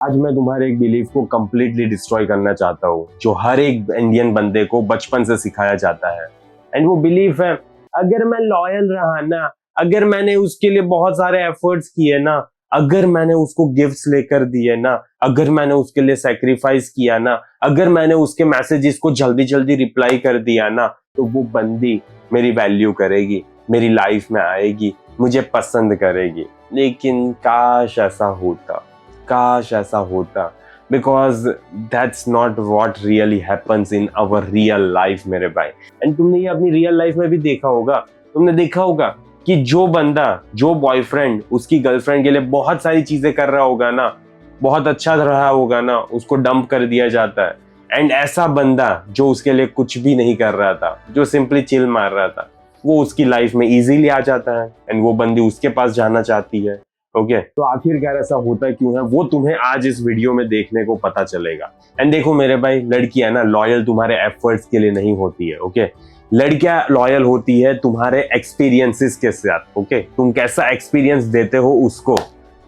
आज मैं तुम्हारे एक बिलीफ को कंप्लीटली डिस्ट्रॉय करना चाहता हूँ जो हर एक इंडियन बंदे को बचपन से सिखाया जाता है। एंड वो बिलीफ है, अगर मैं लॉयल रहा ना, अगर मैंने उसके लिए बहुत सारे एफर्ट्स किए ना, अगर मैंने उसको गिफ्ट्स लेकर दिए ना, अगर मैंने उसके लिए सेक्रीफाइस किया ना, अगर मैंने उसके मैसेजेस को जल्दी जल्दी रिप्लाई कर दिया ना, तो वो बंदी मेरी वैल्यू करेगी, मेरी लाइफ में आएगी, मुझे पसंद करेगी। लेकिन काश ऐसा होता, काश ऐसा होता, because that's not what really happens in our real life मेरे भाई। एंड तुमने ये अपनी रियल लाइफ में भी देखा होगा, तुमने देखा होगा कि जो बंदा, जो बॉयफ्रेंड उसकी गर्लफ्रेंड के लिए बहुत सारी चीजें कर रहा होगा ना, बहुत अच्छा रहा होगा ना, उसको डंप कर दिया जाता है। एंड ऐसा बंदा जो उसके लिए कुछ भी नहीं कर रहा था, जो सिंपली चिल मार रहा था, वो उसकी लाइफ में इजीली आ जाता है एंड वो बंदी उसके पास जाना चाहती है। ओके तो आखिरकार ऐसा होता क्यों है, वो तुम्हें आज इस वीडियो में देखने को पता चलेगा। एंड देखो मेरे भाई, लड़कियां ना लॉयल तुम्हारे एफर्ट्स के लिए नहीं होती है। ओके लड़कियां लॉयल होती है तुम्हारे एक्सपीरियंसेस के साथ। ओके तुम कैसा एक्सपीरियंस देते हो उसको,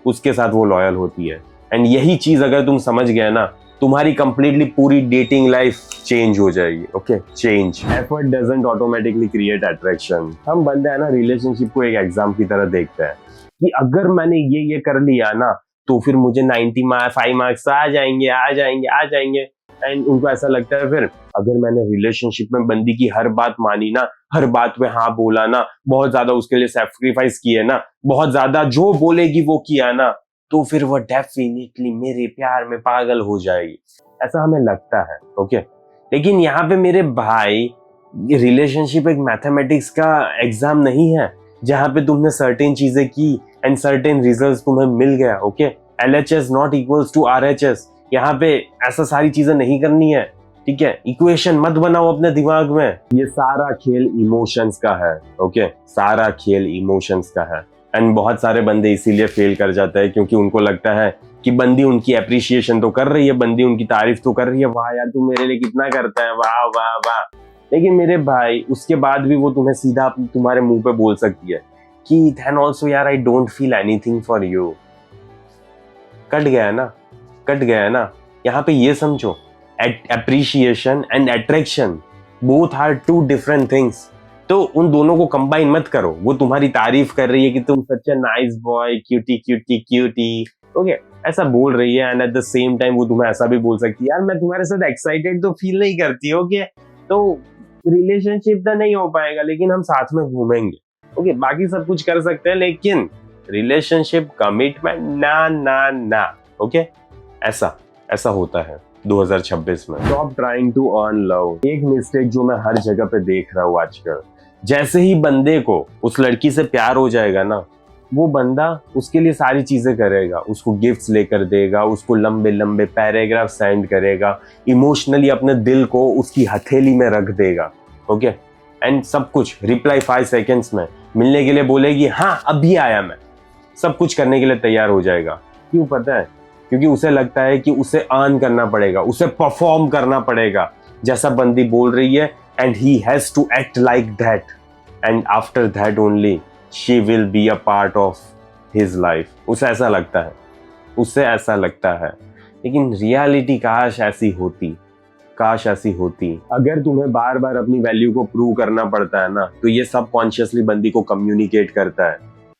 उसके साथ वो लॉयल होती है। एंड यही चीज अगर तुम समझ गए ना, तुम्हारी कंप्लीटली पूरी डेटिंग लाइफ चेंज हो जाएगी। Okay change. Effort doesn't automatically create attraction. हम बंदे है ना रिलेशनशिप को एक एग्जाम की तरह देखते हैं कि अगर मैंने ये कर लिया ना, तो फिर मुझे 95 मार्क्स आ जाएंगे। एंड उनको ऐसा लगता है फिर अगर मैंने रिलेशनशिप में बंदी की हर बात मानी ना, हर बात पे हाँ बोला ना, बहुत ज्यादा उसके लिए सैक्रिफाइस किए ना, बहुत ज्यादा जो बोलेगी वो किया ना, तो फिर वो डेफिनेटली मेरे प्यार में पागल हो जाएगी, ऐसा हमें लगता है। ओके लेकिन यहाँ पे मेरे भाई, रिलेशनशिप एक मैथमेटिक्स का एग्जाम नहीं है जहां पे तुमने सर्टेन चीजें की एंड सर्टेन रिजल्ट्स तुम्हें मिल गया। Okay LHS not equals to RHS। यहाँ पे ऐसा सारी चीजें नहीं करनी है, ठीक है? इक्वेशन मत बनाओ अपने दिमाग में। ये सारा खेल इमोशंस का है। ओके सारा खेल इमोशंस का है। एंड बहुत सारे बंदे इसीलिए फेल कर जाते हैं क्योंकि उनको लगता है कि बंदी उनकी अप्रिशिएशन तो कर रही है, बंदी उनकी तारीफ तो कर रही है, वाह यार तू मेरे लिए कितना करता है, वाह वाह वाह। लेकिन मेरे भाई उसके बाद भी वो तुम्हें सीधा तुम्हारे मुंह पे बोल सकती है कि then also यार I don't feel anything for you। Cut गया ना। यहाँ पे ये समझो, appreciation and attraction both are two different things। तो उन दोनों को कंबाइन मत करो। वो तुम्हारी तारीफ कर रही है कि तुम such a nice boy, cutie okay ऐसा बोल रही है, and at the same time वो तुम्हें ऐसा भी बोल सकती है, यार मैं तुम्हारे साथ एक्साइटेड तो फील नहीं करती। ओके तो रिलेशनशिप तो नहीं हो पाएगा लेकिन हम साथ में घूमेंगे। ओके बाकी सब कुछ कर सकते हैं लेकिन रिलेशनशिप कमिटमेंट ना। ओके ऐसा होता है 2026 में। Stop trying to earn love. एक मिस्टेक जो मैं हर जगह पे देख रहा हूँ आजकल, जैसे ही बंदे को उस लड़की से प्यार हो जाएगा ना, वो बंदा उसके लिए सारी चीजें करेगा, उसको गिफ्ट्स लेकर देगा, उसको लंबे लंबे पैराग्राफ सेंड करेगा, इमोशनली अपने दिल को उसकी हथेली में रख देगा। ओके एंड सब कुछ रिप्लाई 5 सेकेंड्स में, मिलने के लिए बोलेगी हाँ अभी आया मैं, सब कुछ करने के लिए तैयार हो जाएगा। क्यों पता है? क्योंकि उसे लगता है कि उसे अर्न करना पड़ेगा, उसे परफॉर्म करना पड़ेगा जैसा बंदी बोल रही है, and he has to act like that, and after that only she will be a part of his life. उसे ऐसा लगता है लेकिन रियलिटी काश ऐसी होती। अगर तुम्हें बार बार अपनी वैल्यू को प्रूव करना पड़ता है ना, तो ये सबकॉन्शियसली बंदी को कम्युनिकेट करता है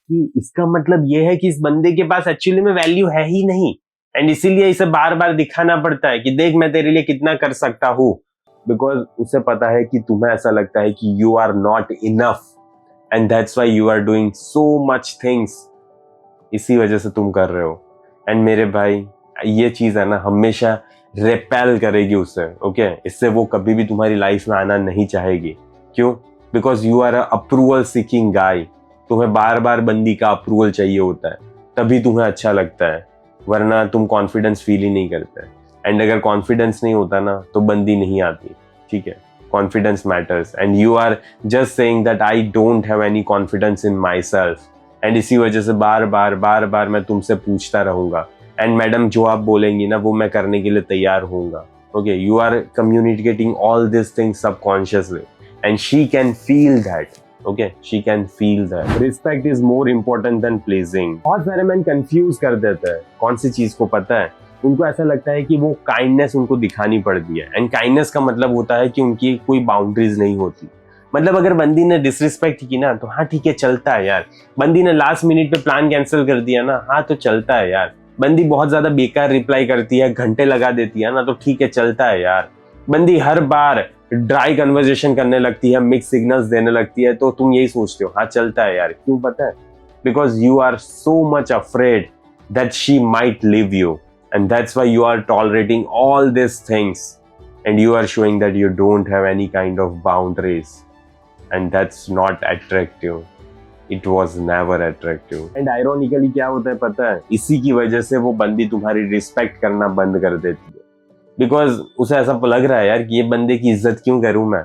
कि इसका मतलब ये है कि इस बंदे के पास एक्चुअली में वैल्यू है ही नहीं, एंड इसीलिए इसे बार बार दिखाना पड़ता है कि देख मैं तेरे लिए कितना कर सकता हूँ। बिकॉज उसे पता है कि तुम्हें ऐसा लगता है कि you are not enough, and that's why you are doing so much things. इसी वजह से तुम कर रहे हो। एंड मेरे भाई ये चीज है ना हमेशा रेपेल करेगी उसे। ओके इससे वो कभी भी तुम्हारी लाइफ में आना नहीं चाहेगी। क्यों? Because you are a approval seeking guy. तुम्हें बार बार बंदी का अप्रूवल चाहिए होता है, तभी तुम्हें अच्छा लगता है, वरना तुम कॉन्फिडेंस फील ही नहीं करते। एंड अगर कॉन्फिडेंस नहीं होता ना तो बंदी नहीं आती। ठीक है confidence matters, and you are just saying that I don't have any confidence in my self, and इसी वजह से बार बार मैं तुमसे पूछता रहूंगा, एंड मैडम जो आप बोलेंगी ना वो मैं करने के लिए तैयार होऊंगा। Okay you are communicating all this things subconsciously, and she can feel that. Okay she can feel that. Respect is more important than pleasing. बहुत सारे मैन कंफ्यूज कर देते हैं। कौन सी चीज को पता है? उनको ऐसा लगता है कि वो काइंडनेस उनको दिखानी पड़ती है, एंड काइंडनेस का मतलब होता है कि उनकी कोई बाउंड्रीज नहीं होती। मतलब अगर बंदी ने डिसरिस्पेक्ट की ना तो हाँ ठीक है, चलता है यार। बंदी ने लास्ट मिनट पे प्लान कैंसिल कर दिया ना, हाँ तो चलता है यार। बंदी बहुत ज्यादा बेकार रिप्लाई करती है, घंटे लगा देती है ना, तो ठीक है, चलता है यार। बंदी हर बार ड्राई कन्वर्जेशन करने लगती है, मिक्स सिग्नल्स देने लगती है, तो तुम यही सोचते हो हाँ चलता है यार। क्यों पता है? Because you are so much afraid that she might leave you, and that's why you are tolerating all these things, and you are showing that you don't have any kind of boundaries, and that's not attractive. It was never attractive. And ironically क्या होता है पता है, इसी की वजह से वो बंदी तुम्हारी रिस्पेक्ट करना बंद कर देती है, बिकॉज उसे ऐसा लग रहा है यार कि ये बंदे की इज्जत क्यों करूं मैं,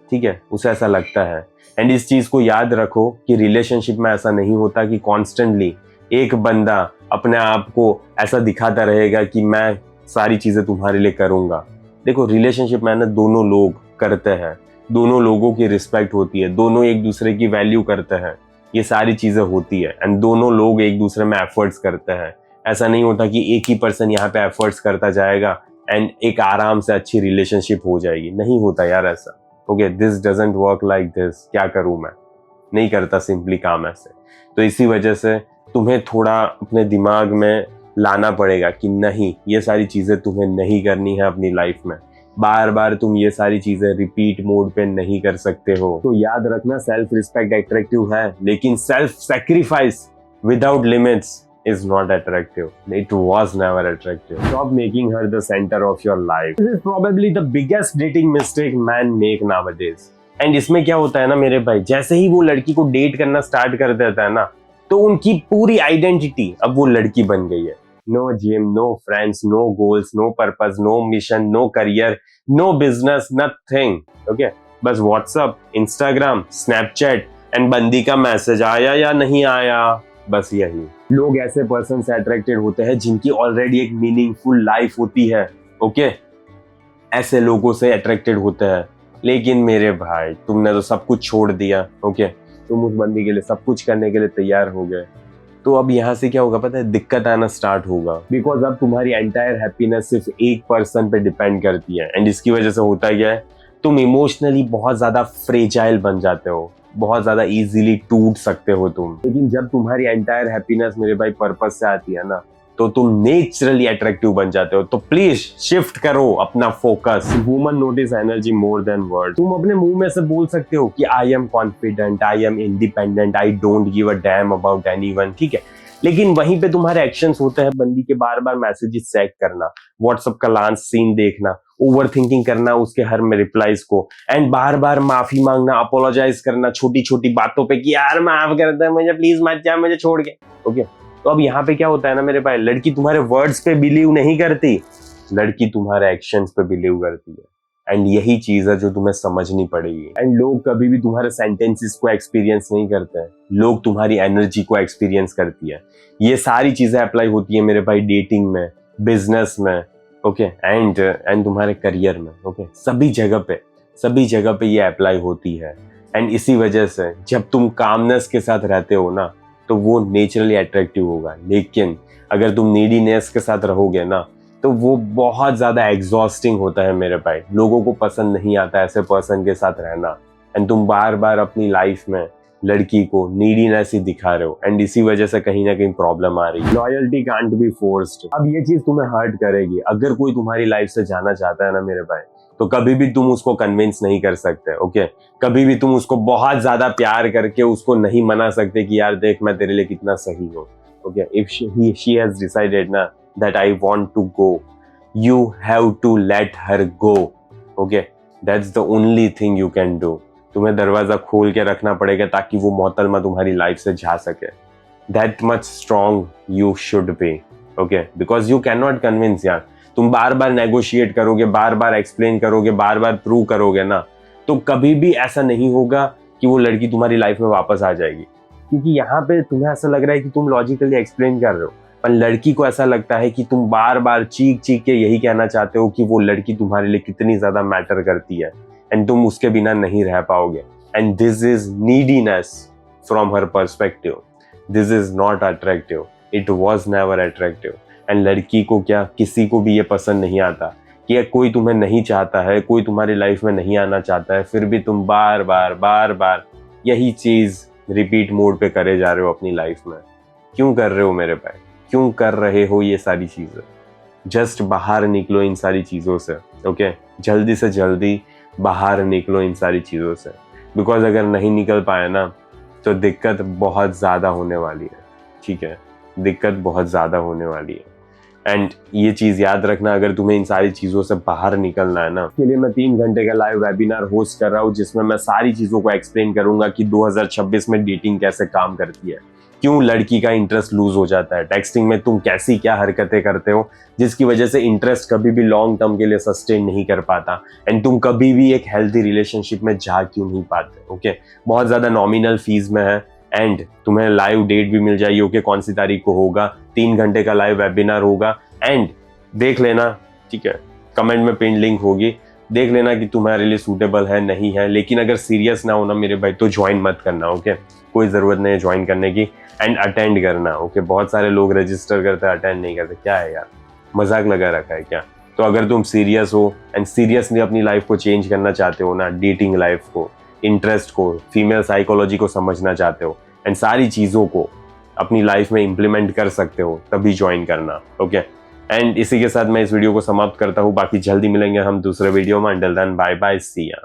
ठीक है, उसे ऐसा लगता है। एंड इस चीज को याद रखो कि रिलेशनशिप में ऐसा नहीं होता कि कॉन्स्टेंटली एक बंदा अपने आप को ऐसा दिखाता रहेगा कि मैं सारी चीजें तुम्हारे लिए करूंगा। देखो रिलेशनशिप में ना दोनों लोग करते हैं, दोनों लोगों की रिस्पेक्ट होती है, दोनों एक दूसरे की वैल्यू करते हैं, ये सारी चीजें होती है, एंड दोनों लोग एक दूसरे में एफर्ट्स करते हैं। ऐसा नहीं होता कि एक ही पर्सन यहाँ पे एफर्ट्स करता जाएगा एंड एक आराम से अच्छी रिलेशनशिप हो जाएगी, नहीं होता यार ऐसा। Okay, this doesn't work like this. क्या करूं मैं, नहीं करता सिंपली काम ऐसे। तो इसी वजह से तुम्हें थोड़ा अपने दिमाग में लाना पड़ेगा कि नहीं, ये सारी चीजें तुम्हें नहीं करनी है अपनी लाइफ में। बार बार तुम ये सारी चीजें रिपीट मोड पे नहीं कर सकते हो। तो याद रखना, सेल्फ रिस्पेक्ट अट्रैक्टिव है, लेकिन self sacrifice without limits is not attractive. It was never attractive. Stop making her the center of your life. This is probably the biggest dating mistake men make nowadays. And इसमें क्या होता है ना मेरे भाई, जैसे ही वो लड़की को डेट करना स्टार्ट कर देता है ना, तो उनकी पूरी आइडेंटिटी अब वो लड़की बन गई है। No gym, no friends, no goals, no purpose, no mission, no career, no business, nothing. Okay, बस व्हाट्सएप, इंस्टाग्राम, स्नैपचैट एंड बंदी का मैसेज आया या नहीं आया, बस यही। लोग ऐसे पर्सन से अट्रैक्टेड होते हैं जिनकी ऑलरेडी एक मीनिंगफुल लाइफ होती है। ओके, ऐसे लोगों से अट्रैक्टेड होते हैं। लेकिन मेरे भाई, तुमने तो सब कुछ छोड़ दिया। ओके, तुम उस बंदी के लिए सब कुछ करने के लिए तैयार हो गए, तो अब यहाँ से क्या होगा पता है, दिक्कत आना स्टार्ट होगा। बिकॉज अब तुम्हारी एंटायर हैप्पीनेस सिर्फ एक पर्सन पे डिपेंड करती है, एंड इसकी वजह से होता क्या है, तुम इमोशनली बहुत ज्यादा फ्रेजाइल बन जाते हो, बहुत ज्यादा इजीली टूट सकते हो तुम। लेकिन जब तुम्हारी एंटायर हैप्पीनेस मेरे भाई पर्पस से आती है ना, तो तुम नेचुरली अट्रैक्टिव बन जाते हो। तो प्लीज शिफ्ट करो अपना focus. Woman notice energy more than word. तुम अपने मुंह में से बोल सकते हो कि I am confident, I am independent, I don't give a damn about anyone, ठीक है, लेकिन वहीं पे तुम्हारे एक्शंस होते हैं बंदी के बार बार मैसेजेस चेक करना, व्हाट्सएप का लास्ट सीन देखना, ओवर थिंकिंग करना उसके हर में रिप्लाईज को, एंड बार बार माफी मांगना, अपोलोजाइज करना छोटी छोटी बातों पे कि यार माफ कर दे मुझे, प्लीज मत जा मुझे छोड़ के। ओके, तो अब यहाँ पे क्या होता है ना मेरे भाई, लड़की तुम्हारे वर्ड्स पे बिलीव नहीं करती, लड़की तुम्हारे एक्शंस पे बिलीव करती है। एंड यही चीज है जो तुम्हें समझनी पड़ेगी। एंड लोग कभी भी तुम्हारे सेंटेंसेस को एक्सपीरियंस नहीं करते हैं, लोग तुम्हारी एनर्जी को एक्सपीरियंस करती है। ये सारी चीजें अप्लाई होती है मेरे भाई डेटिंग में, बिजनेस में, ओके, एंड तुम्हारे करियर में। ओके, सभी जगह पे ये अप्लाई होती है। एंड इसी वजह से जब तुम कामनेस के साथ रहते हो ना, तो वो नेचुरली अट्रैक्टिव होगा। लेकिन अगर तुम नीडीनेस के साथ रहोगे ना, तो वो बहुत ज्यादा एग्जॉस्टिंग होता है मेरे भाई। लोगों को पसंद नहीं आता ऐसे पर्सन के साथ रहना, एंड तुम बार बार अपनी लाइफ में लड़की को नीडीनेस ही दिखा रहे हो, एंड इसी वजह से कहीं ना कहीं प्रॉब्लम आ रही है। Loyalty can't be forced. अब ये चीज तुम्हें हर्ट करेगी। अगर कोई तुम्हारी लाइफ से जाना चाहता है ना मेरे भाई, तो कभी भी तुम उसको कन्विंस नहीं कर सकते। ओके, कभी भी तुम उसको बहुत ज्यादा प्यार करके उसको नहीं मना सकते कि यार देख मैं तेरे लिए कितना सही हूँ। Okay, if she has decided ना that I want to go, you have to let her go. Okay, that's the only thing you can do. तुम्हें दरवाजा खोल के रखना पड़ेगा ताकि वो मोहतरमा तुम्हारी लाइफ से जा सके। That much strong you should be. Okay, because you cannot convince यार। तुम बार बार नेगोशिएट करोगे, बार बार एक्सप्लेन करोगे, बार बार प्रूव करोगे ना, तो कभी भी ऐसा नहीं होगा कि वो लड़की तुम्हारी लाइफ में वापस आ जाएगी। क्योंकि यहाँ पे तुम्हें ऐसा लग रहा है कि तुम लॉजिकली एक्सप्लेन कर रहे हो, पर लड़की को ऐसा लगता है कि तुम बार बार चीख के यही कहना चाहते हो कि वो लड़की तुम्हारे लिए कितनी ज्यादा मैटर करती है, एंड तुम उसके बिना नहीं रह पाओगे। And this is neediness from her perspective. This is not attractive. It was never attractive. And लड़की को क्या, किसी को भी ये पसंद नहीं आता कि कोई तुम्हें नहीं चाहता है, कोई तुम्हारी लाइफ में नहीं आना चाहता है, फिर भी तुम बार बार यही चीज रिपीट मोड पे करे जा रहे हो अपनी लाइफ में। क्यों कर रहे हो मेरे भाई, क्यों कर रहे हो ये सारी चीजें? जस्ट बाहर निकलो इन सारी चीजों से, ओके? जल्दी से जल्दी बाहर निकलो इन सारी चीजों से, बिकॉज अगर नहीं निकल पाए ना तो दिक्कत बहुत ज्यादा होने वाली है, ठीक है? दिक्कत बहुत ज्यादा होने वाली है। एंड ये चीज याद रखना, अगर तुम्हें इन सारी चीजों से बाहर निकलना है ना, के लिए मैं 3 घंटे का लाइव वेबिनार होस्ट कर रहा हूँ, जिसमें मैं सारी चीजों को एक्सप्लेन करूंगा कि 2026 में डेटिंग कैसे काम करती है, क्यों लड़की का इंटरेस्ट लूज हो जाता है, टेक्सटिंग में तुम कैसी क्या हरकतें करते हो जिसकी वजह से इंटरेस्ट कभी भी लॉन्ग टर्म के लिए सस्टेन नहीं कर पाता, एंड तुम कभी भी एक हेल्थी रिलेशनशिप में जा क्यों नहीं पाते, ओके? बहुत ज्यादा नॉमिनल फीस में है, एंड तुम्हें लाइव डेट भी मिल जाएगी, ओके? कौन सी तारीख को होगा, 3 घंटे का लाइव वेबिनार होगा, एंड देख लेना, ठीक है? कमेंट में पिन लिंक होगी, देख लेना कि तुम्हारे लिए सूटेबल है नहीं है। लेकिन अगर सीरियस ना होना मेरे भाई तो ज्वाइन मत करना, ओके? कोई जरूरत नहीं है ज्वाइन करने की, एंड अटेंड करना, ओके? बहुत सारे लोग रजिस्टर करते हैं, अटेंड नहीं करते, क्या है यार, मजाक लगा रखा है क्या? तो अगर तुम सीरियस हो एंड सीरियसली अपनी लाइफ को चेंज करना चाहते हो ना, डेटिंग लाइफ को, इंटरेस्ट को, फीमेल साइकोलॉजी को समझना चाहते हो, एंड सारी चीज़ों को अपनी लाइफ में इम्प्लीमेंट कर सकते हो, तभी ज्वाइन करना, ओके? एंड इसी के साथ मैं इस वीडियो को समाप्त करता हूँ। बाकी जल्दी मिलेंगे हम दूसरे वीडियो में। अंटिल देन बाय बाय, सी या।